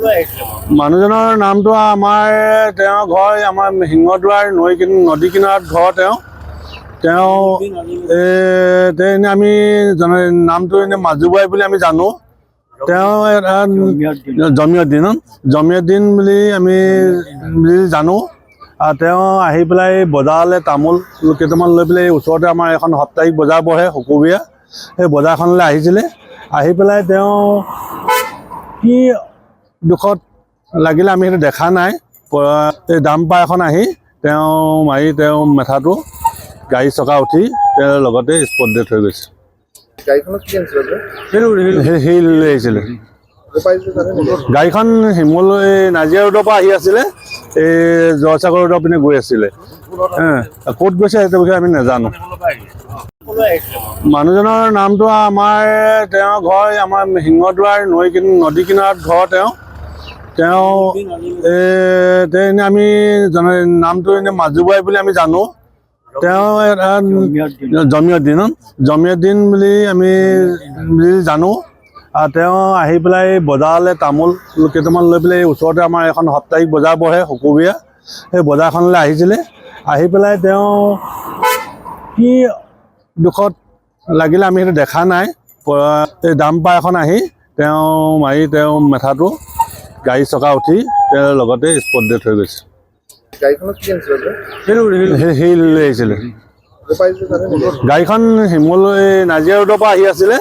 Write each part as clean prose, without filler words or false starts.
মানুহজনৰ নামটো আমাৰ তেওঁৰ ঘৰ আমাৰ সিংহদুৱাৰ নদী কিনাৰত ঘৰ তেওঁ এনে আমি নামটো এনে মাজুবাই বুলি আমি জানো। তেওঁ জমিয়দ্দিন বুলি আমি জানো। তেওঁ আহি পেলাই বজাৰলৈ তামোল কেইটামান লৈ পেলাই ওচৰতে আমাৰ এখন সাপ্তাহিক বজাৰ বহে শুকুৰবৰীয়া, সেই বজাৰখনলৈ আহিছিলে। আহি পেলাই তেওঁ কি দুখত লাগিলে আমি সেইটো দেখা নাই। এই ডাম্পাৰ এখন আহি তেওঁ মাৰি তেওঁ মাথাটো গাড়ী চকা উঠি তেওঁৰ লগতে স্পট ডেথ হৈ গৈছে। সেই লৈ আহিছিলে গাড়ীখন শিমলু নাজিৰা ৰোডৰ পৰা আহি আছিলে, এই জয়সাগৰ ৰোডৰ পিনে গৈ আছিলে। ক'ত গৈছে সেইটো বিষয়ে আমি নাজানো। মানুহজনৰ নামটো আমাৰ তেওঁৰ ঘৰ আমাৰ সিংহদুৱাৰ নদী কিনাৰত ঘৰ তেওঁ এনে আমি নামটো এনে মাজুবাই বুলি আমি জানো। তেওঁ জমিয়দ্দিন বুলি আমি জানো। তেওঁ আহি পেলাই বজাৰলৈ তামোল কেইটামান লৈ পেলাই ওচৰতে আমাৰ এখন সাপ্তাহিক বজাৰ বহে শুকুৰবৰীয়া, সেই বজাৰখনলৈ আহিছিলে। আহি পেলাই তেওঁ কি দুখত লাগিলে আমি সেইটো দেখা নাই। এই ডাম্পাৰ এখন আহি তেওঁ মাৰি তেওঁ মাথাটো গাড়ী চকা উঠি তেওঁৰ লগতে স্পট ডেথ হৈ গৈছে। সেই লৈ আহিছিলে গাড়ীখন শিমলু নাজিৰা ৰোডৰ পৰা আহি আছিলে,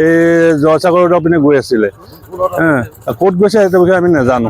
এই জয়সাগৰ ৰোডৰ পিনে গৈ আছিলে। ক'ত গৈছে সেইটো বিষয়ে আমি নাজানো।